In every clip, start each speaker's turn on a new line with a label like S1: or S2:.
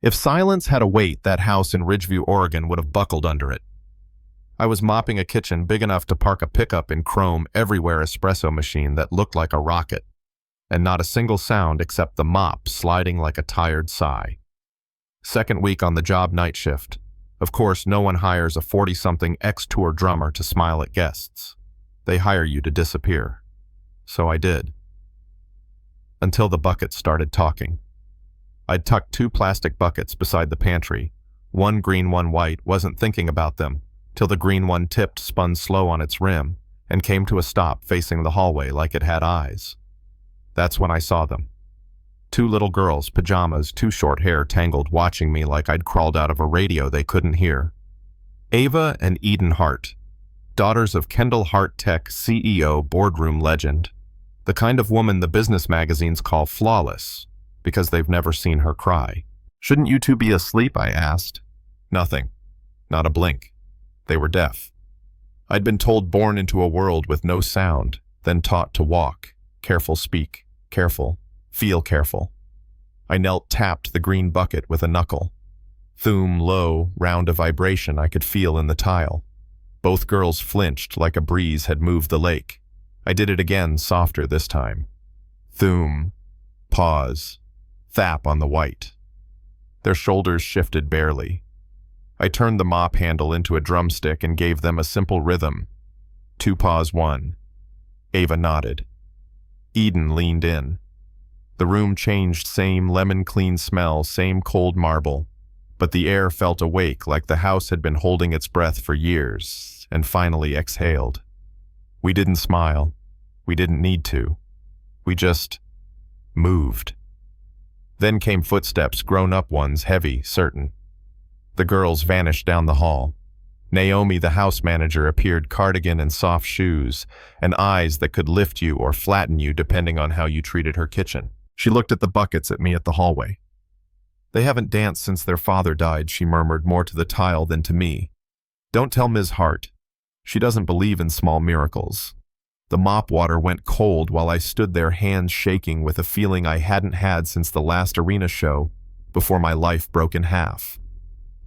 S1: If silence had a weight, that house in Ridgeview, Oregon would have buckled under it. I was mopping a kitchen big enough to park a pickup in chrome everywhere espresso machine that looked like a rocket, and not a single sound except the mop sliding like a tired sigh. Second week on the job, night shift. Of course, no one hires a 40-something ex-tour drummer to smile at guests. They hire you to disappear. So I did. Until the buckets started talking. I'd tucked 2 plastic buckets beside the pantry, one green, one white, wasn't thinking about them, till the green one tipped, spun slow on its rim, and came to a stop facing the hallway like it had eyes. That's when I saw them. 2 little girls, pajamas, 2 short hair tangled, watching me like I'd crawled out of a radio they couldn't hear. Ava and Eden Hart, daughters of Kendall Hart Tech CEO, boardroom legend, the kind of woman the business magazines call flawless, because they've never seen her cry. "Shouldn't you 2 be asleep?" I asked. Nothing. Not a blink. They were deaf. I'd been told born into a world with no sound, then taught to walk. Careful, speak. Careful. Feel careful. I knelt, tapped the green bucket with a knuckle. Thum, low, round a vibration I could feel in the tile. Both girls flinched like a breeze had moved the lake. I did it again, softer this time. Thum. Pause. Thap on the white. Their shoulders shifted barely. I turned the mop handle into a drumstick and gave them a simple rhythm. 2 pause 1. Ava nodded. Eden leaned in. The room changed, same lemon-clean smell, same cold marble, but the air felt awake like the house had been holding its breath for years, and finally exhaled. We didn't smile. We didn't need to. We just moved. Then came footsteps, grown-up ones, heavy, certain. The girls vanished down the hall. Naomi, the house manager, appeared, cardigan and soft shoes, and eyes that could lift you or flatten you depending on how you treated her kitchen. She looked at the buckets at me at the hallway. "They haven't danced since their father died," she murmured, more to the tile than to me. "Don't tell Ms. Hart. She doesn't believe in small miracles." The mop water went cold while I stood there, hands shaking with a feeling I hadn't had since the last arena show, before my life broke in half.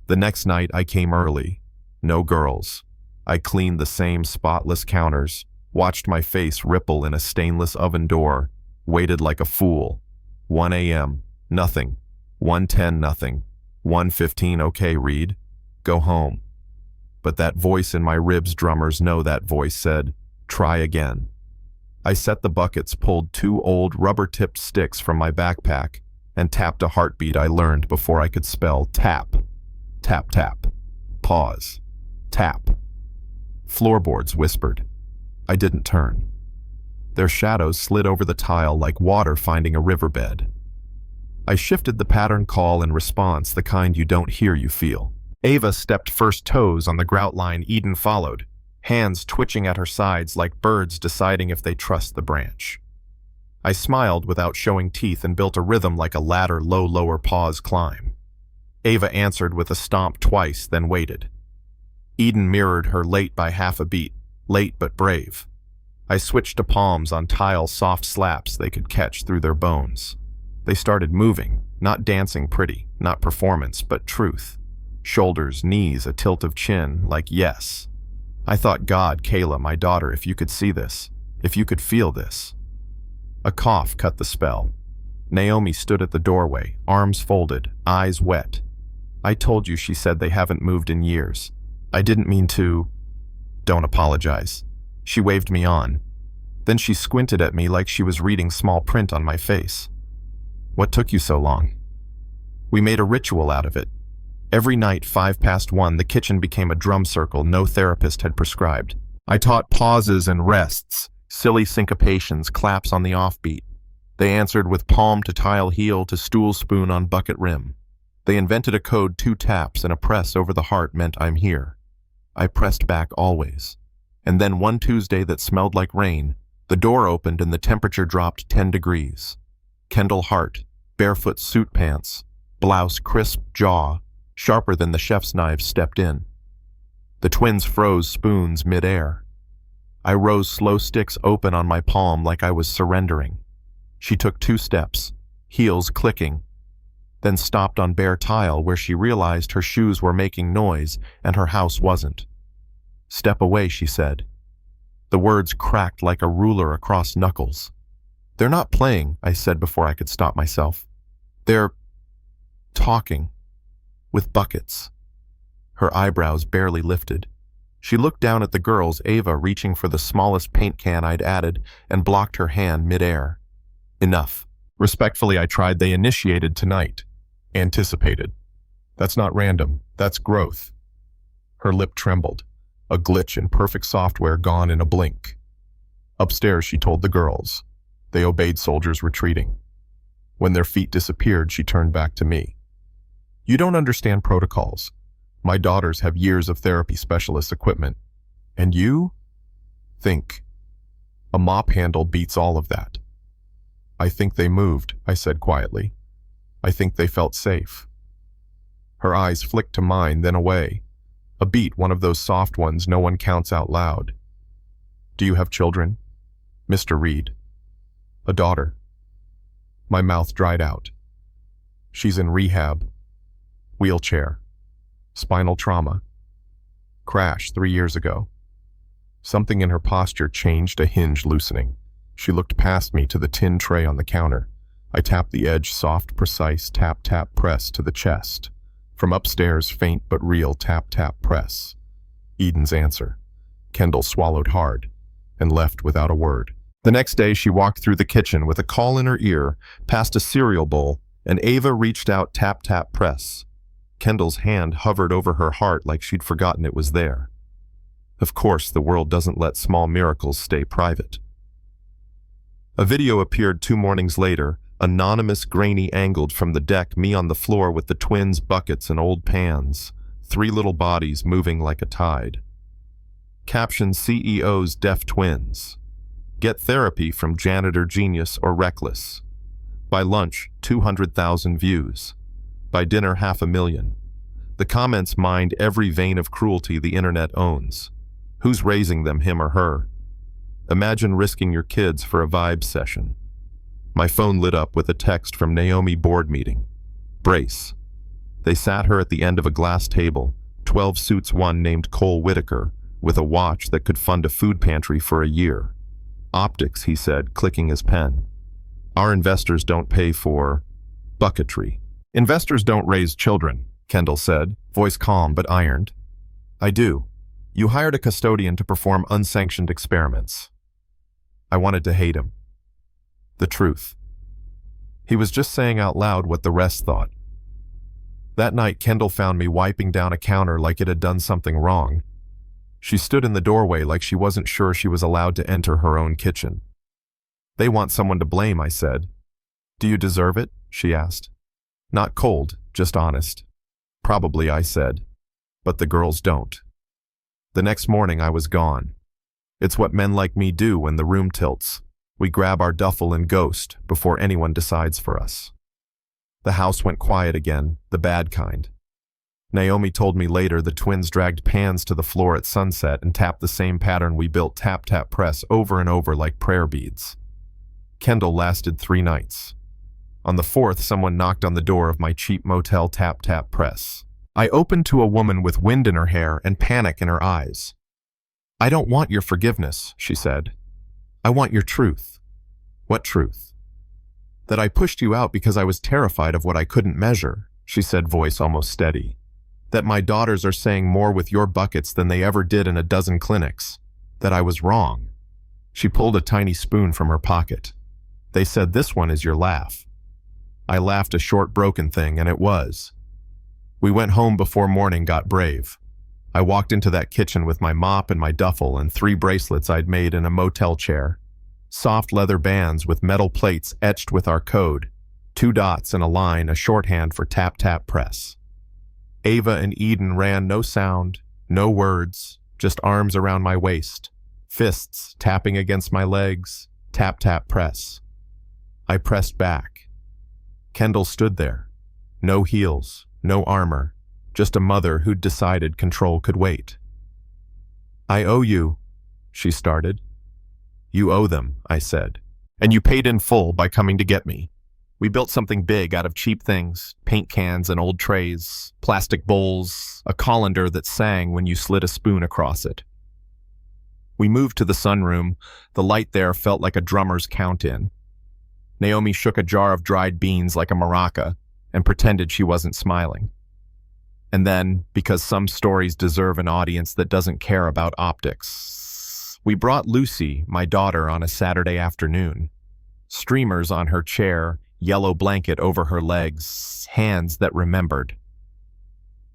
S1: The next night I came early. No girls. I cleaned the same spotless counters, watched my face ripple in a stainless oven door, waited like a fool. 1 a.m. Nothing. 1:10 nothing. 1:15 okay, Reed. Go home. But that voice in my ribs, drummers know that voice, said, "Try again." I set the buckets, pulled 2 old rubber-tipped sticks from my backpack, and tapped a heartbeat I learned before I could spell. Tap. Tap, tap. Pause. Tap. Floorboards whispered. I didn't turn. Their shadows slid over the tile like water finding a riverbed. I shifted the pattern call in response, the kind you don't hear, you feel. Ava stepped first, toes on the grout line. Eden followed, hands twitching at her sides like birds deciding if they trust the branch. I smiled without showing teeth and built a rhythm like a ladder, low, lower, pause, climb. Ava answered with a stomp twice, then waited. Eden mirrored her, late by half a beat, late but brave. I switched to palms on tile, soft slaps they could catch through their bones. They started moving, not dancing pretty, not performance, but truth. Shoulders, knees, a tilt of chin, like yes. I thought, God, Kayla, my daughter, if you could see this, if you could feel this. A cough cut the spell. Naomi stood at the doorway, arms folded, eyes wet. I told you, she said, they haven't moved in years. I didn't mean to. Don't apologize. She waved me on. Then she squinted at me like she was reading small print on my face. What took you so long? We made a ritual out of it. Every night, 1:05, the kitchen became a drum circle no therapist had prescribed. I taught pauses and rests, silly syncopations, claps on the offbeat. They answered with palm to tile heel to stool spoon on bucket rim. They invented a code, 2 taps and a press over the heart meant I'm here. I pressed back always. And then one Tuesday that smelled like rain, the door opened and the temperature dropped 10 degrees. Kendall Hart, barefoot suit pants, blouse, crisp jaw, sharper than the chef's knives, stepped in. The twins froze, spoons mid-air. I rose, slow, sticks open on my palm like I was surrendering. She took 2 steps, heels clicking. then stopped on bare tile where she realized her shoes were making noise and her house wasn't. "Step away," she said. The words cracked like a ruler across knuckles. "They're not playing," I said before I could stop myself. "They're talking. With buckets." Her eyebrows barely lifted. She looked down at the girls, Ava reaching for the smallest paint can I'd added, and blocked her hand mid-air. "Enough." Respectfully, I tried. "They initiated tonight. Anticipated. That's not random. That's growth." Her lip trembled. A glitch in perfect software gone in a blink. Upstairs, she told the girls. They obeyed soldiers retreating. When their feet disappeared, she turned back to me. "You don't understand protocols. My daughters have years of therapy specialist equipment. And you? Think. A mop handle beats all of that." "I think they moved," I said quietly. "I think they felt safe." Her eyes flicked to mine, then away. A beat, one of those soft ones no one counts out loud. "Do you have children?" "Mr. Reed." "A daughter." My mouth dried out. "She's in rehab. Wheelchair. Spinal trauma. Crash 3 years ago." Something in her posture changed, a hinge loosening. She looked past me to the tin tray on the counter. I tapped the edge, soft, precise, tap, tap, press to the chest. From upstairs, faint but real tap, tap, press. Eden's answer. Kendall swallowed hard and left without a word. The next day, she walked through the kitchen with a call in her ear, past a cereal bowl, and Ava reached out, tap, tap, press. Kendall's hand hovered over her heart like she'd forgotten it was there. Of course, the world doesn't let small miracles stay private. A video appeared 2 mornings later, anonymous, grainy, angled from the deck, me on the floor with the twins' buckets and old pans, 3 little bodies moving like a tide. Caption: CEO's deaf twins. Get therapy from janitor genius or reckless. By lunch, 200,000 views. By dinner, 500,000. The comments mined every vein of cruelty the internet owns. Who's raising them, him or her? Imagine risking your kids for a vibe session. My phone lit up with a text from Naomi board meeting. Brace. They sat her at the end of a glass table, 12 suits, one named Cole Whitaker, with a watch that could fund a food pantry for a year. Optics, he said, clicking his pen. Our investors don't pay for bucketry. Investors don't raise children, Kendall said, voice calm but ironed. I do. You hired a custodian to perform unsanctioned experiments. I wanted to hate him. The truth. He was just saying out loud what the rest thought. That night, Kendall found me wiping down a counter like it had done something wrong. She stood in the doorway like she wasn't sure she was allowed to enter her own kitchen. They want someone to blame, I said. Do you deserve it? She asked. Not cold, just honest. Probably, I said. But the girls don't. The next morning I was gone. It's what men like me do when the room tilts. We grab our duffel and ghost before anyone decides for us. The house went quiet again, the bad kind. Naomi told me later the twins dragged pans to the floor at sunset and tapped the same pattern we built, tap, tap, press, over and over like prayer beads. Kendall lasted 3 nights. On the 4th, someone knocked on the door of my cheap motel, tap, tap, press. I opened to a woman with wind in her hair and panic in her eyes. I don't want your forgiveness, she said. I want your truth. What truth? That I pushed you out because I was terrified of what I couldn't measure, she said, voice almost steady. That my daughters are saying more with your buckets than they ever did in a dozen clinics. That I was wrong. She pulled a tiny spoon from her pocket. They said this one is your laugh. I laughed, a short, broken thing, and it was. We went home before morning, got brave. I walked into that kitchen with my mop and my duffel and 3 bracelets I'd made in a motel chair. Soft leather bands with metal plates etched with our code. 2 dots and a line, a shorthand for tap, tap, press. Ava and Eden ran, no sound, no words, just arms around my waist, fists tapping against my legs, tap, tap, press. I pressed back. Kendall stood there. No heels, no armor, just a mother who'd decided control could wait. I owe you, she started. You owe them, I said, and you paid in full by coming to get me. We built something big out of cheap things, paint cans and old trays, plastic bowls, a colander that sang when you slid a spoon across it. We moved to the sunroom. The light there felt like a drummer's count-in. Naomi shook a jar of dried beans like a maraca and pretended she wasn't smiling. And then, because some stories deserve an audience that doesn't care about optics, we brought Lucy, my daughter, on a Saturday afternoon. Streamers on her chair, yellow blanket over her legs, hands that remembered.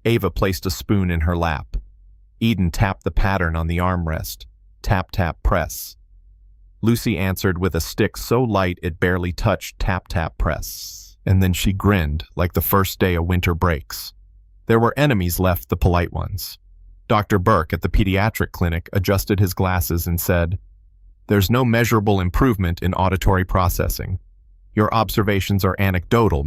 S1: Ava placed a spoon in her lap. Eden tapped the pattern on the armrest. Tap, tap, press. Lucy answered with a stick so light it barely touched tap, tap, press. And then she grinned like the first day of winter breaks. There were enemies left, the polite ones. Dr. Burke at the pediatric clinic adjusted his glasses and said, "There's no measurable improvement in auditory processing. Your observations are anecdotal,